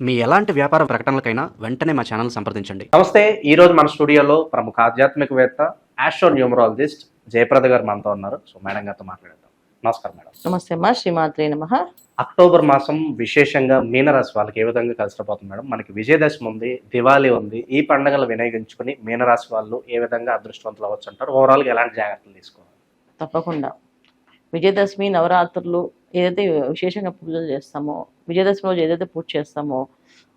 మీ ఎలాంటి వ్యాపార ప్రకటనలకైనా వెంటనే మా ఛానల్ సంప్రదించండి. నమస్తే. ఈరోజు మన స్టూడియోలో ప్రముఖ ఆధ్యాత్మికవేత్త, ఆస్ట్రో న్యూమరాలజిస్ట్ జయప్రద గారు మనతో ఉన్నారు. సో మేడం గారితో మాట్లాడేద్దాం. నమస్కారం మేడం. నమస్తే అమ్మా, శ్రీమాత్రే నమః. అక్టోబర్ మాసం విశేషంగా మీనరాశి వాళ్ళకి ఏ విధంగా కలిసిపోతుంది మేడం? మనకి విజయదశమి ఉంది, దివాళీ ఉంది. ఈ పండుగలు వినియోగించుకుని మీనరాశి వాళ్ళు ఏ విధంగా అదృష్టవంతులు అవ్వచ్చు అంటారు? ఓవరాల్గా ఎలాంటి జాగ్రత్తలు తీసుకోవాలి? తప్పకుండా విజయదశమి నవరాత్రులు ఏదైతే విశేషంగా పూజలు చేస్తామో, విజయదశమి రోజు ఏదైతే పూజ చేస్తామో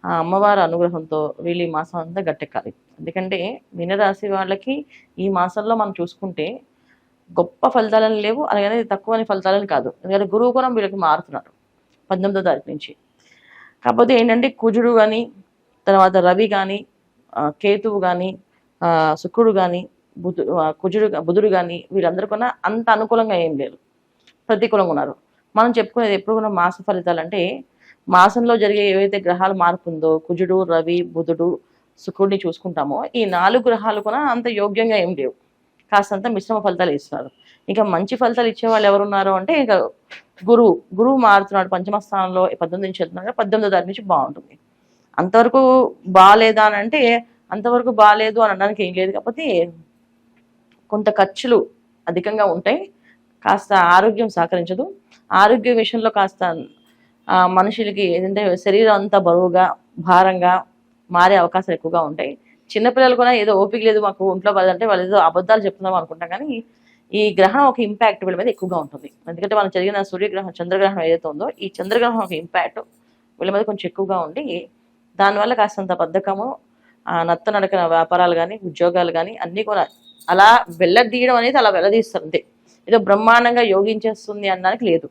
ఆ అమ్మవారి అనుగ్రహంతో వీళ్ళు ఈ మాసం అంతా గట్టెక్కాలి. ఎందుకంటే మీనరాశి వాళ్ళకి ఈ మాసంలో మనం చూసుకుంటే గొప్ప ఫలితాలని లేవు, అలాగే తక్కువని ఫలితాలని కాదు. ఎందుకంటే గురువు కూడా వీళ్ళకి మారుతున్నారు 18వ తారీఖు నుంచి. కాకపోతే ఏంటంటే కుజుడు కానీ, తర్వాత రవి కానీ, కేతువు కానీ, శుక్రుడు కానీ, బుధుడు కానీ వీళ్ళందరూ కూడా అంత అనుకూలంగా ఏం లేదు, ప్రతికూలంగా ఉన్నారు. మనం చెప్పుకునేది ఎప్పుడు కూడా మాస ఫలితాలు అంటే మాసంలో జరిగే ఏవైతే గ్రహాలు మార్పు ఉందో, కుజుడు, రవి, బుధుడు, శుక్రుడిని చూసుకుంటామో ఈ 4 గ్రహాలు కూడా అంత యోగ్యంగా ఏం లేవు, కాస్తంత మిశ్రమ ఫలితాలు ఇస్తున్నారు. ఇంకా మంచి ఫలితాలు ఇచ్చే వాళ్ళు ఎవరున్నారు అంటే ఇంకా గురువు మారుతున్నాడు పంచమ స్థానంలో 18 నుంచి వెళ్తున్నాడు. 18వ తారీఖు నుంచి బాగుంటుంది. అంతవరకు బాగాలేదా అని అంటే అంతవరకు బాగాలేదు అని అనడానికి ఏం లేదు. కాకపోతే కొంత ఖర్చులు అధికంగా ఉంటాయి, కాస్త ఆరోగ్యం సహకరించదు. ఆరోగ్య విషయంలో కాస్త మనుషులకి ఏంటంటే శరీరం అంతా బరువుగా భారంగా మారే అవకాశాలు ఎక్కువగా ఉంటాయి. చిన్నపిల్లలు కూడా ఏదో ఓపిక లేదు మాకు ఒంట్లో పదంటే వాళ్ళు ఏదో అబద్ధాలు చెప్తున్నాం అనుకుంటాం, కానీ ఈ గ్రహణం ఒక ఇంపాక్ట్ వీళ్ళ మీద ఎక్కువగా ఉంటుంది. ఎందుకంటే మనం జరిగిన సూర్యగ్రహణం చంద్రగ్రహణం ఏదైతే ఉందో ఈ చంద్రగ్రహణం ఒక ఇంపాక్ట్ వీళ్ళ మీద కొంచెం ఎక్కువగా ఉండి దానివల్ల కాస్తంత బద్ధకము, నత్తనడకన వ్యాపారాలు కానీ ఉద్యోగాలు కానీ అన్నీ కూడా అలా వెళ్ళదీయడం అనేది అలా వెళ్ళదీస్తారు అంతే. ఏదో బ్రహ్మాండంగా యోగించేస్తుంది అనడానికి లేదు.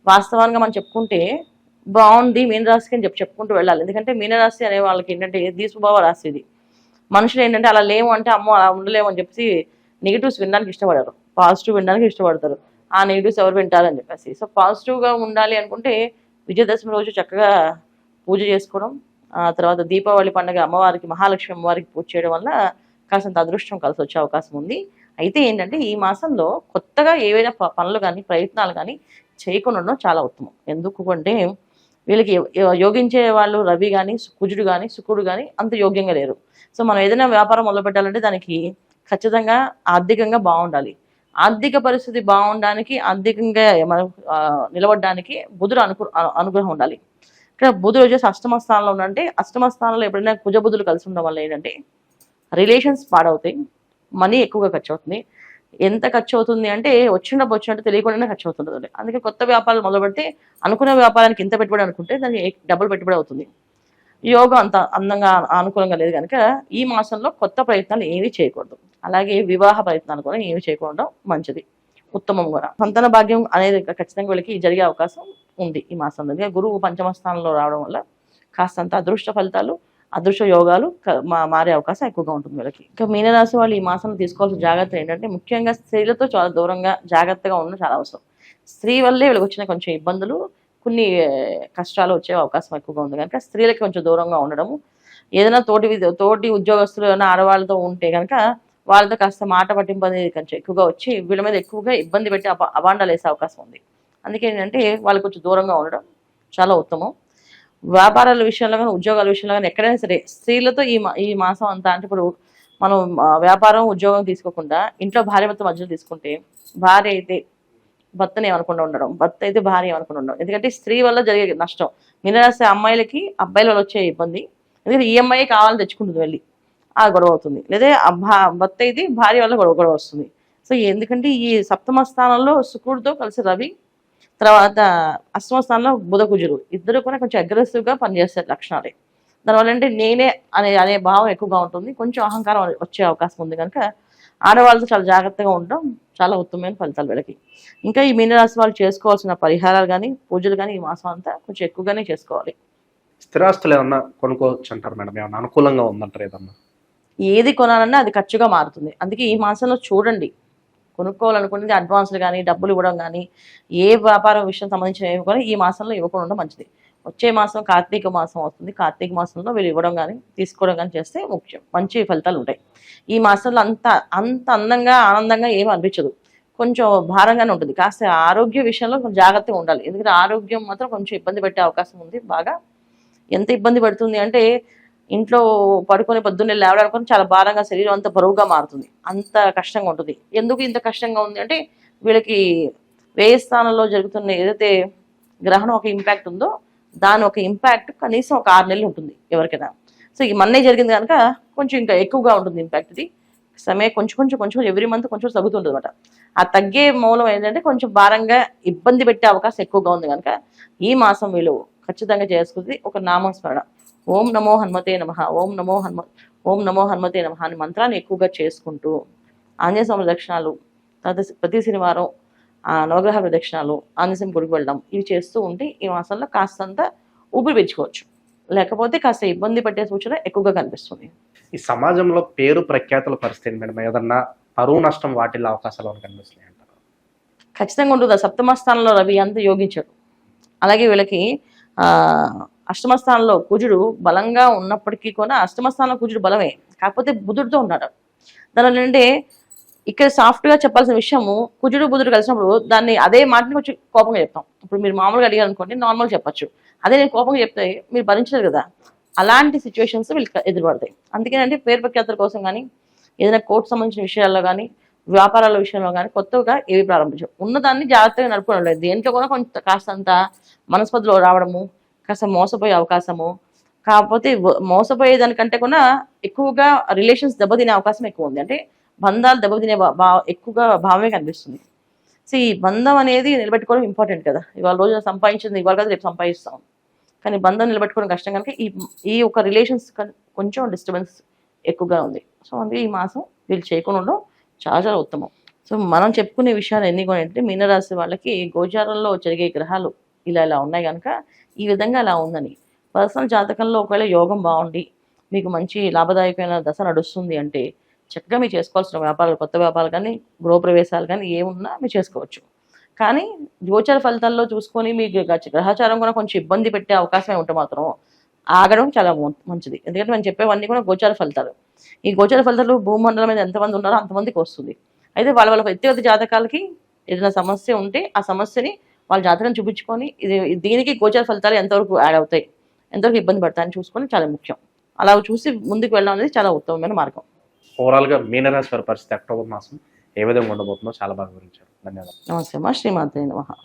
వాస్తవంగా మనం చెప్పుకుంటే బాగుంది మీనరాశికి అని చెప్పుకుంటూ వెళ్ళాలి. ఎందుకంటే మీనరాశి అనే వాళ్ళకి ఏంటంటే దీస్వభావ రాశి ఇది. మనుషులు ఏంటంటే అలా లేము అంటే అమ్మో అలా ఉండలేము అని చెప్పేసి నెగిటివ్స్ వినడానికి ఇష్టపడరు, పాజిటివ్ వినడానికి ఇష్టపడతారు. ఆ నెగిటివ్స్ ఎవరు వింటారని చెప్పేసి. సో పాజిటివ్గా ఉండాలి అనుకుంటే విజయదశమి రోజు చక్కగా పూజ చేసుకోవడం, తర్వాత దీపావళి పండుగ అమ్మవారికి, మహాలక్ష్మి అమ్మవారికి పూజ చేయడం వల్ల కాస్తంత అదృష్టం కలిసి వచ్చే అవకాశం ఉంది. అయితే ఏంటంటే ఈ మాసంలో కొత్తగా ఏవైనా పనులు కానీ ప్రయత్నాలు కానీ చేయకుండా ఉండడం చాలా ఉత్తమం. ఎందుకు అంటే వీళ్ళకి యోగించే వాళ్ళు రవి కానీ, కుజుడు కానీ, శుక్రుడు కానీ అంత యోగ్యంగా లేరు. సో మనం ఏదైనా వ్యాపారం మొదలు పెట్టాలంటే దానికి ఖచ్చితంగా ఆర్థికంగా బాగుండాలి. ఆర్థిక పరిస్థితి బాగుండడానికి, ఆర్థికంగా మనం నిలబడడానికి బుధుడు అనుగ్రహం ఉండాలి. ఇక్కడ బుధుడు వచ్చేసి అష్టమ స్థానంలో ఉండంటే, అష్టమ స్థానంలో ఎప్పుడైనా కుజ బుధులు కలిసి ఉండడం వల్ల ఏంటంటే రిలేషన్స్ పాడవుతాయి, మనీ ఎక్కువగా ఖర్చు అవుతుంది. ఎంత ఖర్చు అవుతుంది అంటే వచ్చినట్టు తెలియకుండానే ఖర్చు అవుతుంటుంది. అందుకే కొత్త వ్యాపారాలు మొదలు పెడితే అనుకున్న వ్యాపారానికి ఇంత పెట్టుబడి అనుకుంటే దానికి డబుల్ పెట్టుబడి అవుతుంది. యోగం అంత అందంగా అనుకూలంగా లేదు కనుక ఈ మాసంలో కొత్త ప్రయత్నాలు ఏమీ చేయకూడదు. అలాగే వివాహ ప్రయత్నాలు కూడా ఏమీ చేయకుండా మంచిది, ఉత్తమం కూడా. సంతాన భాగ్యం అనేది ఖచ్చితంగా వీళ్ళకి జరిగే అవకాశం ఉంది ఈ మాసంలో. గురువు పంచమ స్థానంలో రావడం వల్ల కాస్తంత అదృష్ట ఫలితాలు, అదృశ్య యోగాలు మారే అవకాశం ఎక్కువగా ఉంటుంది వీళ్ళకి. ఇంకా మీనరాశి వాళ్ళు ఈ మాసంలో తీసుకోవాల్సిన జాగ్రత్తలు ఏంటంటే ముఖ్యంగా స్త్రీలతో చాలా దూరంగా జాగ్రత్తగా ఉండడం చాలా అవసరం. స్త్రీ వల్లే వీళ్ళకి వచ్చిన కొంచెం ఇబ్బందులు, కొన్ని కష్టాలు వచ్చే అవకాశం ఎక్కువగా ఉంది కనుక స్త్రీలకి కొంచెం దూరంగా ఉండడము. ఏదైనా తోటి ఉద్యోగస్తులు ఏమైనా ఆడవాళ్ళతో ఉంటే కనుక వాళ్ళతో కాస్త మాట పట్టింపు అనేది కొంచెం ఎక్కువగా వచ్చి వీళ్ళ మీద ఎక్కువగా ఇబ్బంది పెట్టి అభాండాలు వేసే అవకాశం ఉంది. అందుకే ఏంటంటే వాళ్ళకి కొంచెం దూరంగా ఉండడం చాలా ఉత్తమం. వ్యాపారాల విషయంలో కానీ ఉద్యోగాల విషయంలో కానీ ఎక్కడైనా సరే స్త్రీలతో ఈ మాసం అంతా అంటే ఇప్పుడు మనం వ్యాపారం ఉద్యోగం తీసుకోకుండా ఇంట్లో భార్య భర్త మధ్యలో తీసుకుంటే భార్య అయితే భర్తని ఏమనకుండా ఉండడం, భర్త అయితే భార్య ఏమనకుండా ఉండడం. ఎందుకంటే స్త్రీ వల్ల జరిగే నష్టం మీనరాశి అమ్మాయిలకి అబ్బాయిల వల్ల వచ్చే ఇబ్బంది. ఎందుకంటే ఈ అమ్మాయి కావాలని తెచ్చుకుంటుంది వెళ్ళి ఆ గొడవ అవుతుంది, లేదా భర్త అయితే భార్య వల్ల గొడవ వస్తుంది. సో ఎందుకంటే ఈ సప్తమ స్థానంలో శుక్రుడితో కలిసి రవి, తర్వాత అష్టమ స్థానంలో బుధ కుజుడు ఇద్దరు కూడా కొంచెం అగ్రెసివ్గా పనిచేస్తారు లక్షణాలే. దానివల్ల అంటే నేనే అనే భావం ఎక్కువగా ఉంటుంది, కొంచెం అహంకారం వచ్చే అవకాశం ఉంది కనుక ఆడవాళ్ళతో చాలా జాగ్రత్తగా ఉండడం చాలా ఉత్తమమైన ఫలితాలు వీళ్ళకి. ఇంకా ఈ మీనరాశి వాళ్ళు చేసుకోవాల్సిన పరిహారాలు కానీ పూజలు కానీ ఈ మాసం అంతా కొంచెం ఎక్కువగానే చేసుకోవాలి. స్థిరాస్తులు ఏమన్నా కొనుక్కోవచ్చు అంటారు మేడం? ఏమన్నా అనుకూలంగా ఉందంటారు? ఏదన్నా ఏది కొనాలన్నా అది ఖర్చుగా మారుతుంది. అందుకే ఈ మాసంలో చూడండి, కొనుక్కోవాలనుకునేది అడ్వాన్స్లు కానీ డబ్బులు ఇవ్వడం కానీ ఏ వ్యాపారం విషయం సంబంధించిన ఏమి కూడా ఈ మాసంలో ఇవ్వకుండా ఉండడం మంచిది. వచ్చే మాసం కార్తీక మాసం వస్తుంది, కార్తీక మాసంలో వీళ్ళు ఇవ్వడం కానీ తీసుకోవడం కానీ చేస్తే ముఖ్యం, మంచి ఫలితాలు ఉంటాయి. ఈ మాసంలో అంత అందంగా ఆనందంగా ఏమీ అనిపించదు, కొంచెం భారంగానే ఉంటుంది. కాస్త ఆరోగ్య విషయంలో కొంచెం జాగ్రత్తగా ఉండాలి, ఎందుకంటే ఆరోగ్యం మాత్రం కొంచెం ఇబ్బంది పెట్టే అవకాశం ఉంది బాగా ఎంత ఇబ్బంది పడుతుంది అంటే ఇంట్లో పడుకొని పొద్దున్నే లేవడానికి చాలా భారంగా శరీరం అంతా బరువుగా మారుతుంది, అంత కష్టంగా ఉంటుంది. ఎందుకు ఇంత కష్టంగా ఉంది అంటే వీళ్ళకి వ్యయ స్థానంలో జరుగుతున్న ఏదైతే గ్రహణం ఒక ఇంపాక్ట్ ఉందో దాని ఒక ఇంపాక్ట్ కనీసం ఒక 6 నెలలు ఉంటుంది ఎవరికైనా. సో ఈ మొన్నే జరిగింది కనుక కొంచెం ఇంకా ఎక్కువగా ఉంటుంది ఇంపాక్ట్. ఇది సమయం కొంచెం ఎవ్రీ మంత్ కొంచెం తగ్గుతుంది అనమాట. ఆ తగ్గే మూలం ఏంటంటే కొంచెం భారంగా ఇబ్బంది పెట్టే అవకాశం ఎక్కువగా ఉంది కనుక ఈ మాసం వీళ్ళు ఖచ్చితంగా చేసుకుంది ఒక నామస్మరణ, ఓం నమో హనుమతే నమః, ఓం నమో హనుమతే నమః అనే మంత్రాన్ని ఎక్కువగా చేసుకుంటూ ఆంజనేయ స్వామి దక్షిణాలు, తర్వాత ప్రతి శనివారం నవగ్రహ ప్రదక్షిణాలు, ఆంజనేయ స్వామి గుడికి వెళ్ళడం, ఇవి చేస్తూ ఉంటే ఈ మాసంలో కాస్తంత ఊపిరి పీల్చుకోవచ్చు. లేకపోతే కాస్త ఇబ్బంది పట్టే సూచన ఎక్కువగా కనిపిస్తుంది. ఈ సమాజంలో పేరు ప్రఖ్యాతుల పరిస్థితి మేడం, ఏదన్నా పరువు నష్టం వాటిల్లో అవకాశాలు ఏమైనా కనిపిస్తున్నాయి అంటారు? ఖచ్చితంగా ఉంటుంది. సప్తమ స్థానంలో రవి అంత యోగించాడు. అలాగే వీళ్ళకి అష్టమ స్థానంలో కుజుడు బలంగా ఉన్నప్పటికీ కూడా అష్టమ స్థానంలో కుజుడు బలమే, కాకపోతే బుధుడితో ఉన్నాడు. దానివల్ల ఏంటంటే ఇక్కడ సాఫ్ట్గా చెప్పాల్సిన విషయము కుజుడు బుధుడు కలిసినప్పుడు దాన్ని అదే మాటని కొంచెం కోపంగా చెప్తాం. ఇప్పుడు మీరు మామూలుగా అడిగారు అనుకోండి, నార్మల్ చెప్పచ్చు. అదే నేను కోపంగా చెప్తే మీరు భరించలేరు కదా, అలాంటి సిచ్యువేషన్స్ వీళ్ళకి ఎదురుపడతాయి. అందుకేనంటే పేరు ప్రఖ్యాతుల కోసం కానీ ఏదైనా కోర్టు సంబంధించిన విషయాల్లో కానీ వ్యాపారాల విషయంలో కానీ కొత్తగా ఏవి ప్రారంభించవు. ఉన్నదాన్ని జాగ్రత్తగా నడుపుకోవడం లేదు. దేంట్లో కూడా కొంచెం కాస్తంత మనస్పతిలో రావడము, కాస్త మోసపోయే అవకాశము, కాకపోతే మోసపోయేదానికంటే కూడా ఎక్కువగా రిలేషన్స్ దెబ్బతినే అవకాశం ఎక్కువ ఉంది. అంటే బంధాలు దెబ్బతినే ఎక్కువగా భావమే కనిపిస్తుంది. సో ఈ బంధం అనేది నిలబెట్టుకోవడం ఇంపార్టెంట్ కదా. ఇవాళ రోజున సంపాదించింది ఇవాళ కదా రేపు సంపాదిస్తాం, కానీ బంధం నిలబెట్టుకోవడం కష్టం కనుక ఈ ఒక రిలేషన్స్ కొంచెం డిస్టర్బెన్స్ ఎక్కువగా ఉంది. సో అందుకే ఈ మాసం వీళ్ళు చేయకుండా ఉండడం చాలా ఉత్తమం. సో మనం చెప్పుకునే విషయాలు ఎన్ని కూడా ఏంటంటే మీనరాశి వాళ్ళకి గోచారంలో జరిగే గ్రహాలు ఇలా ఉన్నాయి కనుక ఈ విధంగా అలా ఉందని. పర్సనల్ జాతకంలో ఒకవేళ యోగం బాగుండి మీకు మంచి లాభదాయకమైన దశ నడుస్తుంది అంటే చక్కగా మీరు చేసుకోవాల్సిన వ్యాపారాలు, కొత్త వ్యాపారాలు కానీ గృహప్రవేశాలు కానీ ఏమున్నా మీరు చేసుకోవచ్చు. కానీ గోచార ఫలితాల్లో చూసుకొని మీకు గ్రహచారం కూడా కొంచెం ఇబ్బంది పెట్టే అవకాశమే ఉంటే మాత్రం ఆగడం చాలా మంచిది. ఎందుకంటే మనం చెప్పేవన్నీ కూడా గోచార ఫలితాలు. ఈ గోచార ఫలితాలు భూమండలం మీద ఎంతమంది ఉన్నారో అంతమందికి వస్తుంది. అయితే వాళ్ళ వ్యక్తిగత జాతకాలకి ఏదైనా సమస్య ఉంటే ఆ సమస్యని వాళ్ళ జాతకం చూపించుకొని దీనికి గోచార ఫలితాలు ఎంతవరకు యాడ్ అవుతాయి, ఎంతవరకు ఇబ్బంది పడతాయని చూసుకొని చాలా ముఖ్యం. అలా చూసి ముందుకు వెళ్ళడం అనేది చాలా ఉత్తమమైన మార్గం. ఓవరాల్గా మీనరాశి వారి పరిస్థితి అక్టోబర్ మాసం ఏ విధంగా ఉండబోతుందో చాలా బాగా వివరించారు. ధన్యవాదాలు. నమస్తే అమ్మా. శ్రీమాత్రే నమః.